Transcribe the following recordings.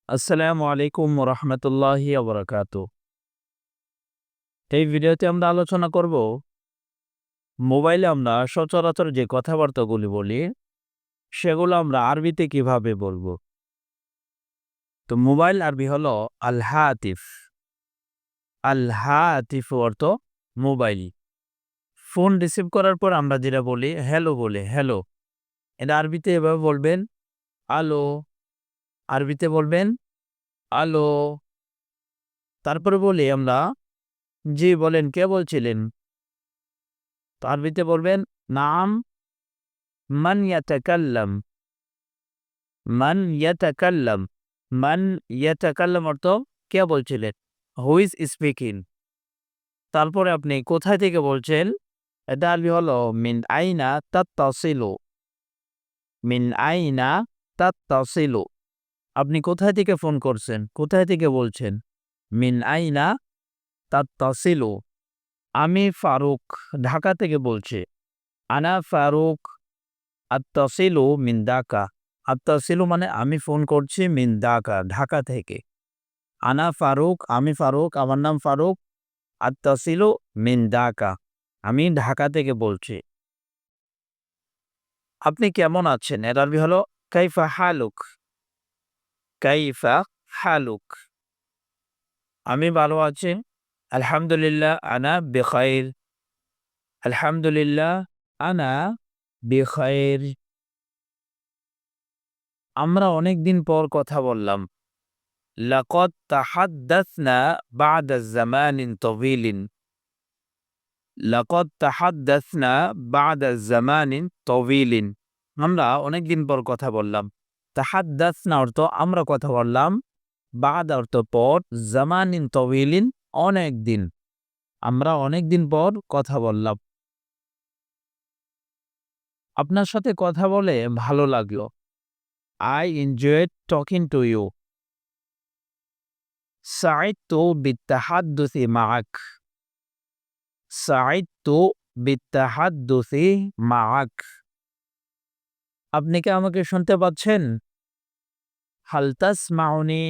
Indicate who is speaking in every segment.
Speaker 1: আসসালামু আলাইকুম রহমতুল্লাহি আবরাকাতু। এই ভিডিওতে আমরা আলোচনা করব মোবাইলে আমরা সচরাচর যে কথাবার্তাগুলি বলি সেগুলো আমরা আরবিতে কিভাবে বলবো। তো মোবাইল আরবি হলো আল হাতিফ। আল হাতিফ অর্থ মোবাইল। ফোন রিসিভ করার পর আমরা যেটা বলি হ্যালো বলে হ্যালো, এটা আরবিতে এভাবে বলবেন আলো। আরবিতে বলবেন আলো। তারপরে বলি আমরা জি বলেন, কে বলছিলেন? তো আরবিতে বলবেন নাম। মান ইয়াতাকাল্লাম। মান ইয়াতাকাল্লাম। মান ইয়াতাকাল্লাম অর্থ কে বলছিলেন, হু ইজ স্পিকিং। তারপরে আপনি কোথায় থেকে বলছেন, এটা আরবি হলো মিন আইনা তাত্তাসিলু। মিন আইনা তাত্তাসিলু। আপনি কোথায় থেকে ফোন করছেন, কোথায় থেকে বলছেন? মিন আইনা তাত্তাসিলু। আমি ফারুক ঢাকা থেকে বলছি। আনা ফারুক আত্তাসিলু মিন ঢাকা। আত্তাসিলু মানে আমি ফোন করছি মিন ঢাকা, ঢাকা থেকে। আনা ফারুক, আমি ফারুক, আমার নাম ফারুক। আত্তাসিলু মিন ঢাকা, আমি ঢাকা থেকে বলছি। আপনি কেমন আছেন, এর আরবি হলো কাইফা হালুক। কাইফা হালুক। আমি ভালো আছি। আলহামদুলিল্লাহ আনা বেখাইর। আলহামদুলিল্লাহ আনা বেখাইর। আমরা অনেকদিন পর কথা বললাম। লাকাদ তাহাদ্দাসনা বা'দা জামানিন তাওয়িলিন। লাকাদ তাহাদ্দাসনা বা'দা জামানিন তাওয়িলিন। আমরা অনেকদিন পর কথা বললাম। তাহাদ্দাসনা অর্থ আমরা কথা বললাম। বা'দা অর্থ পর। জামানিন তাওয়িলিন অনেক দিন। আমরা অনেকদিন পর কথা বললাম। আপনার সাথে কথা বলে ভালো লাগলো। I enjoyed talking to you. সাইদতু বিত্তাহাদ্দুসি মা'আক। সাইদতু বিত্তাহাদ্দুসি মা'আক। আপনি কি আমাকে শুনতে পাচ্ছেন? হাল তাসমাউনি।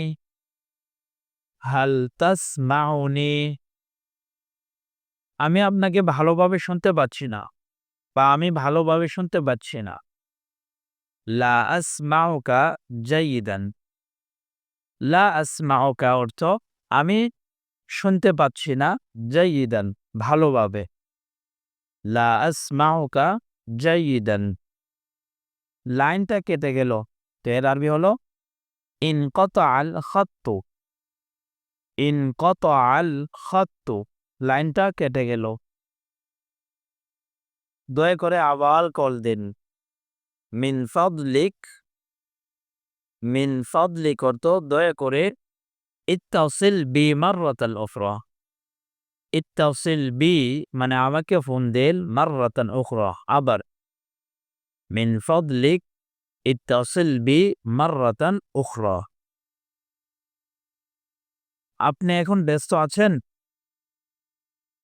Speaker 1: হাল তাসমাউনি। আমি আপনাকে ভালোভাবে শুনতে পাচ্ছি না, বা আমি ভালোভাবে শুনতে পাচ্ছি না। লা আসমাউকা জাইয়িদান। লা আসমাউকা অর্থ আমি শুনতে পাচ্ছি না, জাইয়িদান ভালোভাবে। লা আসমাউকা জাইয়িদান। লাইনটা কেটে গেল, তো এর আরবি হলো ইনকাতাআল খাত্তু। ইনকাতাআল খাত্তু। লাইনটা কেটে গেল। দয়া করে আবার কল দিন। মিন ফাদলিক। মিন ফাদলিক অর্থ দয়া করে। ইত্তাসিল বি মাররাতান উখরা। ইত্তাসিল বি মানে আমাকে ফোন দেন, মাররাতান উখরা আবার। মিন ফাদলিক ইত্তাসিল বি মাররাতান উখরা। আপনি এখন ব্যস্ত আছেন?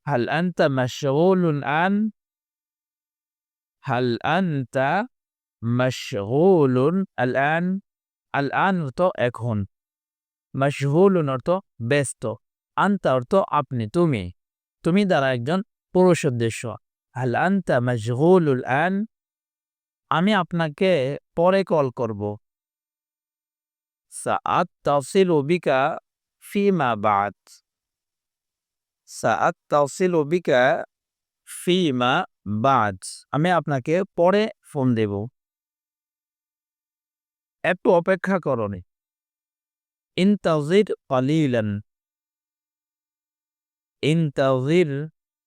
Speaker 1: হাল আনতা মাশগুলুন আন। হাল আনতা মাশগুলুন আল আন। আল আন অর্থ এখন। মাশগুলুন অর্থ ব্যস্ত। আনতা অর্থ আপনি, তুমি। তুমি দ্বারা একজন পুরুষ উদ্দেশ্য। হাল আনতা মাশগুলুল আন। আমি আপনাকে পরে কল করব। সাআত্তাসিলু বিকা ফিমা বা'দ। সাআত্তাসিলু বিকা ফিমা বা'দ। আমি আপনাকে পরে ফোন দেব। একটু অপেক্ষা করুন। ইনতাজির কালিলান। ইনতাজির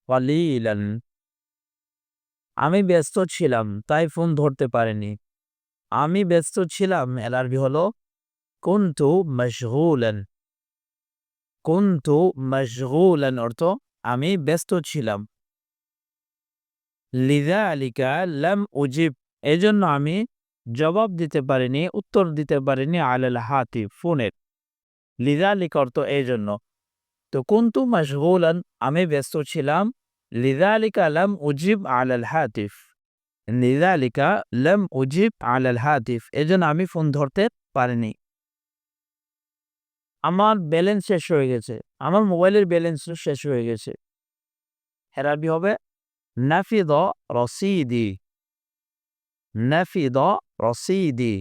Speaker 1: কালিলান। আমি ব্যস্ত ছিলাম তাই ফোন ধরতে পারিনি। আমি ব্যস্ত ছিলাম এর আরবি হলো কুনতু মাশগুলান। কুনতু মাশগুলান অর্থ আমি ব্যস্ত ছিলাম। লিযালিকা লাম উজিব। এজন্য আমি জবাব দিতে পারিনি, উত্তর দিতে পারিনি আলাল হাতিফ ফোনের। লিযালিকা অর্থ এজন্য। তো কুনতু মাশগুলান আমি ব্যস্ত ছিলাম। লিযালিকা লাম উজিব আলাল হাতিফ। লিযালিকা লাম উজিব আলাল হাতিফ এজন্য আমি ফোন ধরতে পারিনি। আমার ব্যালেন্স শেষ হয়ে গেছে। আমার মোবাইলের ব্যালেন্স শেষ হয়ে গেছে। এর আরবি হবে নাফিদ রসিদি। নাফিদ রসিদি।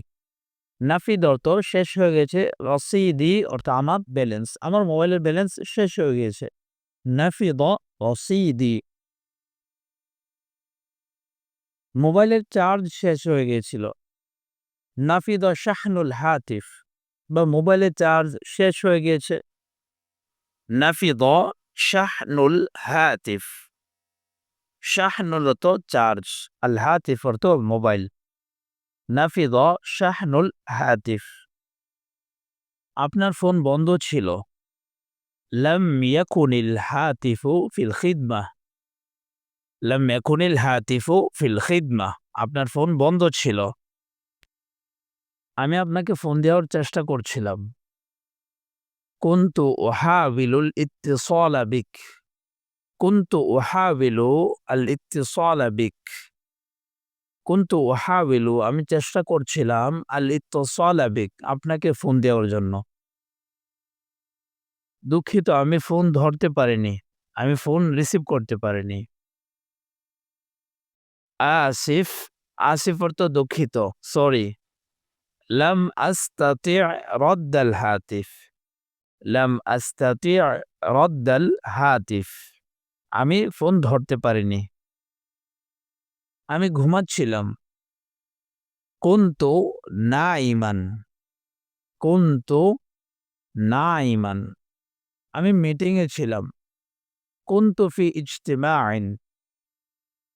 Speaker 1: নাফিদ অর্থ শেষ হয়ে গেছে, রসিদি অর্থ আমার ব্যালেন্স। আমার মোবাইলের ব্যালেন্স শেষ হয়ে গেছে। নাফিদ রসিদি। মোবাইলের চার্জ শেষ হয়ে গিয়েছিল। নাফিদ শাহনুল হাতিফ, বা মোবাইলের চার্জ শেষ হয়ে গিয়েছে। নাফিদ শাহনুল হাতিফ। শাহনুল অর্থ চার্জ, আল হাতিফ অর্থ মোবাইল। নাফিদ শাহনুল হাতিফ। আপনার ফোন বন্ধ ছিল। লাম ইয়াকুনিল হাতিফু ফিল খিদমাহ। লাম ইয়াকুনিল হাতিফু ফিল খিদমাহ। আপনার ফোন বন্ধ ছিল। আমি আপনাকে ফোন দেওয়ার চেষ্টা করছিলাম। কুনতু উহাবিলুল ইত্তিসালা বিক। কুনতু উহাবিলু আল ইত্তিসালা বিক। কুনতু উহাবিলু আমি চেষ্টা করছিলাম, আল ইত্তিসালা বিক আপনাকে ফোন দেওয়ার জন্য। দুঃখিত, আমি ফোন ধরতে পারিনি। আমি ফোন রিসিভ করতে পারিনি। আসিফ, আসিফ অর্থ দুঃখিত, সরি। লাম আস্তাতি রদ্দাল হাতিফ। লাম আস্তাতি রদ্দাল হাতিফ। আমি ফোন ধরতে পারিনি। আমি ঘুমাচ্ছিলাম। কুনতু নাইমান। কুনতু নাইমান। আমি মিটিংয়ে ছিলাম। কুনতু ফি ইজতিমাইন।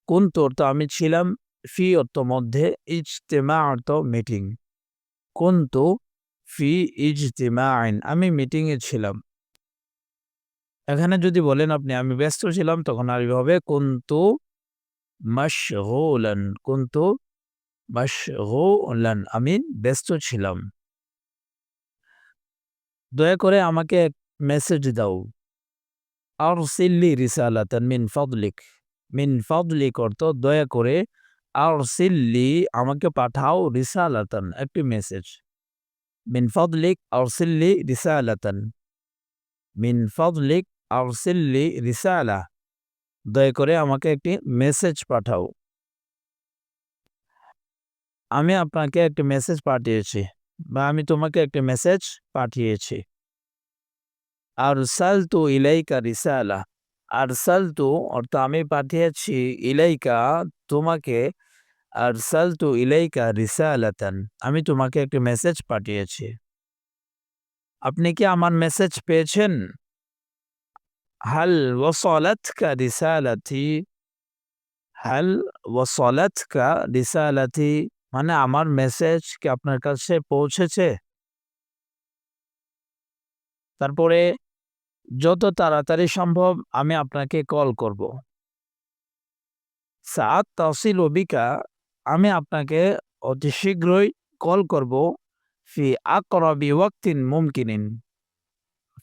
Speaker 1: কুনতু অর্থ আমি ছিলাম, ফি অর্থ মধ্যে, ইজতিমা অর্থ মিটিং। কুনতু ফি ইজতিমাইন আমি মিটিংয়ে ছিলাম। এখানে যদি বলেন আপনি আমি ব্যস্ত ছিলাম, তখন আরবি হবে কুনতু মাশগুলান। কুনতু মাশগুলান আমি ব্যস্ত ছিলাম। দয়া করে আমাকে এক মেসেজ দাও। আরসিল্লি রিসালাতান মিন ফাদলিক। মিন ফাদলিক অর্থ দয়া করে, আরসিল্লি আমাকে পাঠাও, রিসালাতান একটি মেসেজ। মিন ফাদলিক আরসিল্লি রিসালাতান। মিন ফাদলিক আরসিল্লি রিসালা দয়া করে আমাকে একটি মেসেজ পাঠাও। আমি আপনাকে একটি মেসেজ পাঠিয়েছি, বা আমি তোমাকে একটি মেসেজ পাঠিয়েছি। আরসালতু ইলাইকা রিসালা। আরসালতু অর্থ আমি পাঠিয়েছি, ইলাইকা তোমাকে, আরসালতু ইলাইকা রিসালাতান আমি তোমাকে একটি মেসেজ পাঠিয়েছি। আপনি কি আমার মেসেজ পেয়েছেন? হাল ওয়াসালাতকা রিসালাতি। হাল ওয়াসালাতকা রিসালাতি মানে আমার মেসেজ কি আপনার কাছে পৌঁছেছে? তারপরে যত তাড়াতাড়ি সম্ভব আমি আপনাকে কল করব। সাআত তাসিলু বিকা আমি আপনাকে অতি শীঘ্রই কল করব। ফি আকরাবি ওয়াক্তিন মুমকিনিন।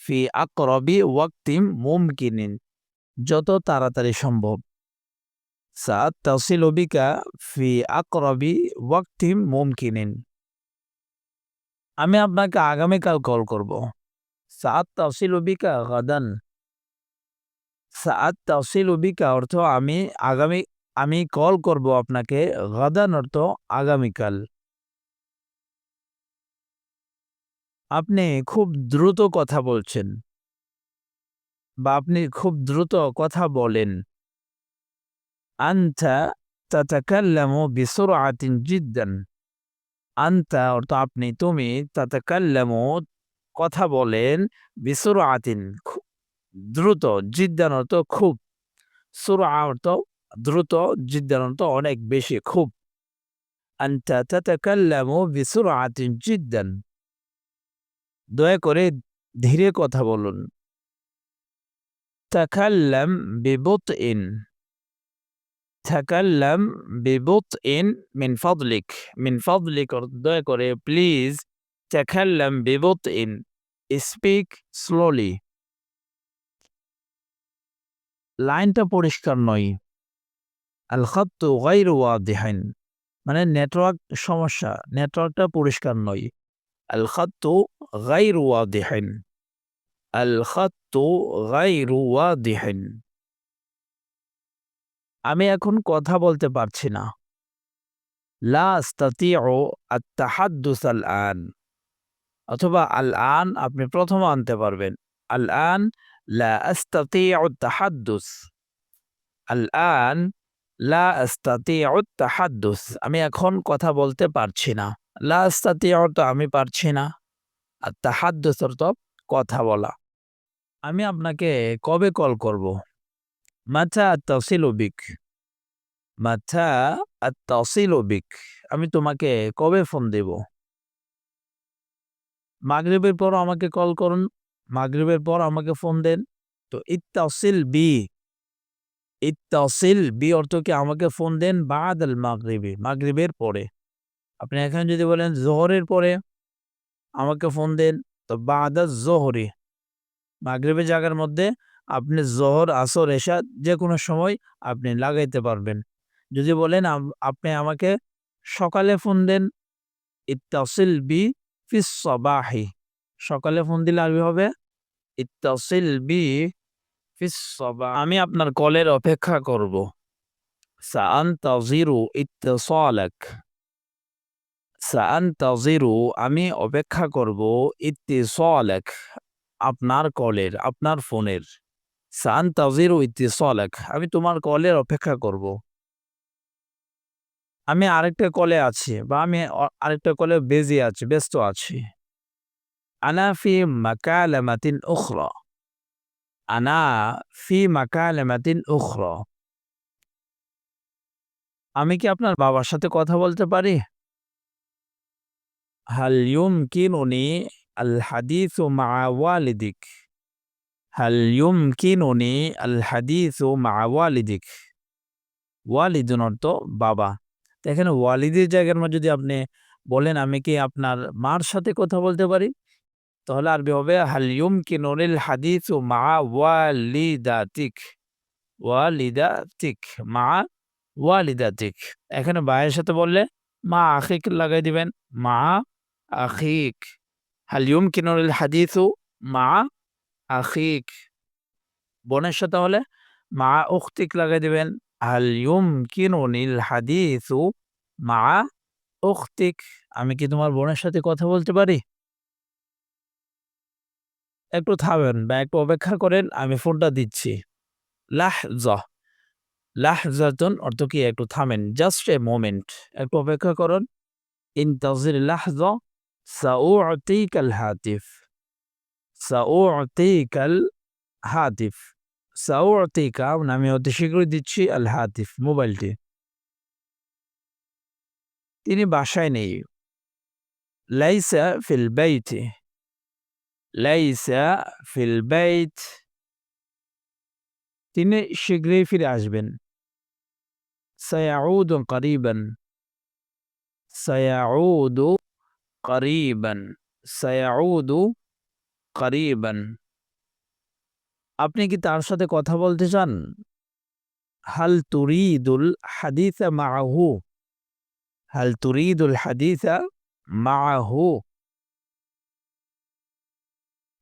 Speaker 1: ফি আকরাবি ওয়াক্তিম মুমকিনিন যত তাড়াতাড়ি সম্ভব। সাআত তাসিলু বিকা ফি আকরাবি ওয়াক্তিম মুমকিনিন আমি আপনাকে আগামীকাল কল করব। সাআত তাসিলু বিকা গাদান। সাআত তাসিলু বিকা অর্থ আমি কল করব আপনাকে, গাদান অর্থ আগামীকাল। আপনি খুব দ্রুত কথা বলছেন, বা আপনি খুব দ্রুত কথা বলেন। আনতা তাতাকাল্লামু বিসুরআতিন জিদ্দান। আনতা অর্থ আপনি, তুমি, তাতাকাল্লামু কথা বলেন, বিসুরআতিন দ্রুত, জিদ্দান অর্থ খুব, সুরআ অর্থ দ্রুত, জিদ্দান অর্থ অনেক বেশি, খুব। আনতা তাতাকাল্লামু বিসুরআতিন জিদ্দান দয়া করে ধীরে কথা বলুন। তাকাল্লাম বিবুতইন। তাকাল্লাম বিবুতইন মিন ফাদলিক। মিন ফাদলিক দয়া করে, প্লিজ। তাকাল্লাম বিবুতইন স্পিক স্লোলি। লাইনটা পরিষ্কার নয়। আল খাত্তু গায়রু ওয়াদিহিন মানে নেটওয়ার্ক সমস্যা, নেটওয়ার্কটা পরিষ্কার নয়। আল খাত্তু গায়রু ওয়াদিহিন আল খাত্তু গায়রু ওয়াদিহিন। আমি এখন কথা বলতে পারছি না। লা আস্তাতিউ আত-তাহাদ্দুস আল-আন। অথবা আল-আন আপনি প্রথম আনতে পারবেন। আল-আন লা আস্তাতিউ আত-তাহাদ্দুস। আল-আন লা আস্তাতিউ আত-তাহাদ্দুস। আমি এখন কথা বলতে পারছি না। লা আস্তাতিউ তো আমি পারছি না। আত-তাহাদ্দুস অর্থ কথা বলা। আমি আপনাকে কবে কল করব? মাতা আত্তাসিলু বিক। মাতা আত্তাসিলু বিক। আমি তোমাকে কবে ফোন দেব? মাগরিবের পর আমাকে কল করুন। মাগরিবের পর আমাকে ফোন দেন। তো ইত্তাসিল বি, ইত্তাসিল বি অর্থ কি আমাকে ফোন দেন বাদাল মাগরিবি, মাগরিবের পরে। আপনি এখানে যদি বলেন যোহরের পরে আমাকে ফোন দেন, তো বাদাজ যোহরি, মাগরিবের জায়গার মধ্যে আপনি যোহর, আসর, এশা যেকোনো সময় আপনি লাগাইতে পারবেন। যদি বলেন আপনি আমাকে সকালে ফোন দেন, ইত্তাসিল বি ফিস সাবাহি। সকালে ফোন দিলে আরবি হবে ইত্তাসিল বি ফিস সাবাহ। আমি আপনার কলের অপেক্ষা করব। সাআনতাজিরু ইত্তিসালাক। সাআনতাজিরু আমি অপেক্ষা করব ইত্তিসালাক আপনার কলের, আপনার ফোনের। সাআনতাজিরু ইত্তিসালাক আমি তোমার কলের অপেক্ষা করব। আমি আরেকটা কলে আছি বা আমি আরেকটা কলে বিজি আছি, ব্যস্ত আছি। আনা ফি মাকালামাতিন উখরা। আনা ফি মাকালামাতিন উখরা। আমি কি আপনার বাবার সাথে কথা বলতে পারি? হাল ইউমকিনুনি আল হাদিসু মা'a ওয়ালিদিক। হাল ইউমকিনুনি আল হাদিসু মা'a ওয়ালিদিক। ওয়ালিদুন অর্থ বাবা। তো এখানে ওয়ালিদের জায়গার মধ্যে যদি আপনি বলেন আমি কি আপনার মার সাথে কথা বলতে পারি? তাহলে আরবি হবে হাল ইউমকিনুনিল হাদিসু মা'a ওয়ালিদাতিক। ওয়ালিদাতিক, মা'a ওয়ালিদাতিক। এখানে ভাইয়ের সাথে বললে মা আখিক লাগাই দিবেন। মা আখিক। হাল ইউমকিনুল হাদিসু মা আখিক। বোনের সাথে হলে মা উখতিক লাগাই দিবেন। হাল ইউমকিনুনিল হাদিসু মা উখতিক। আমি কি তোমার বোনের সাথে কথা বলতে পারি? একটু থামেন বা একটু অপেক্ষা করেন, আমি ফোনটা দিচ্ছি। লাহজা, লাহজাতুন অর্থ কি একটু থামেন, জাস্ট এ মোমেন্ট, একটু অপেক্ষা করুন। ইনতাজির লাহজা সাউতিকাল হাতিফ। সাউতিকাল হাতিফ। সাউতিকা মানে আমি অতি শীঘ্রই দিচ্ছি আল হাতিফ মোবাইলটি। তিনি বাসায় নেই। লাইসা ফিল বাইতি। লাইসা ফিল বাইত। তিনি শীঘ্রই ফিরে আসবেন। সায়াউদু করিবান। সায়াউদু করিবান। সায়াউদু করিবান। আপনি কি তার সাথে কথা বলতে চান? হাল তুরিদুল হাদিসা মাআহু। হাল তুরিদুল হাদিসা মাআহু।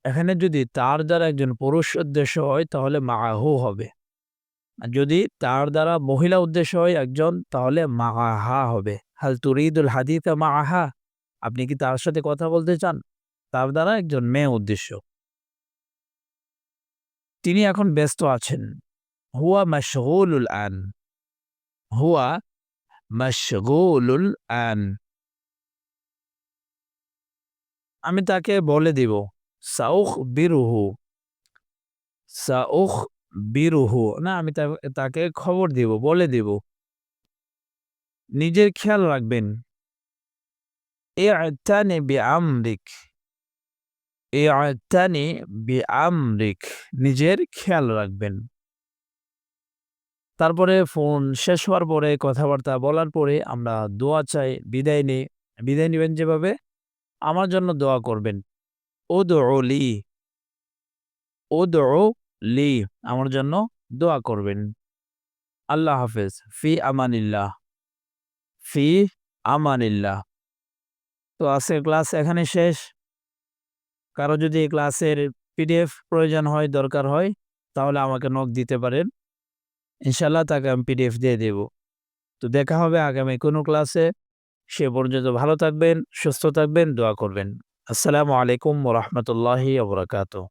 Speaker 1: এখানে যদি তার দ্বারা একজন পুরুষ উদ্দেশ্য হয় তাহলে মাআহু হবে। আর যদি তার দ্বারা মহিলা উদ্দেশ্য হয় একজন তাহলে মাআহা হবে। হাল তুরিদুল হাদিসা মাআহা। আপনি কি তার সাথে কথা বলতে চান? তার দ্বারা একজন মেয়ে উদ্দেশ্য। তিনি এখন ব্যস্ত আছেন। হুয়া মাশগুলুল আন। হুয়া মাশগুলুল আন। আমি তাকে বলে দিব। সাউখবিরুহু। সাউখবিরুহু না আমি তাকে খবর দিব, বলে দিব। নিজের খেয়াল রাখবেন। ই'তানি বিআমরিক। ই'তানি বিআমরিক। নিজের খেয়াল রাখবেন। তারপরে ফোন শেষ হওয়ার পরে কথাবার্তা বলার পরে আমরা দোয়া চাই, বিদায় নেই। বিদায় নিবেন যেভাবে, আমার জন্য দোয়া করবেন। উদউ লি। উদউ লি আমার জন্য দোয়া করবেন। আল্লাহ হাফেজ। ফি আমানিল্লাহ। ফি আমানিল্লাহ। তো আজকের ক্লাস এখানে শেষ। কারো যদি এই ক্লাসের পিডিএফ প্রয়োজন হয়, দরকার হয়, তাহলে আমাকে নক দিতে পারেন। ইনশাআল্লাহ তাকে আমি পিডিএফ দিয়ে দেব। তো দেখা হবে আগামী কোনো ক্লাসে। সে পর্যন্ত ভালো থাকবেন, সুস্থ থাকবেন, দোয়া করবেন। আসসালামু আলাইকুম ওয়া রাহমাতুল্লাহি ওয়া বারাকাতুহু।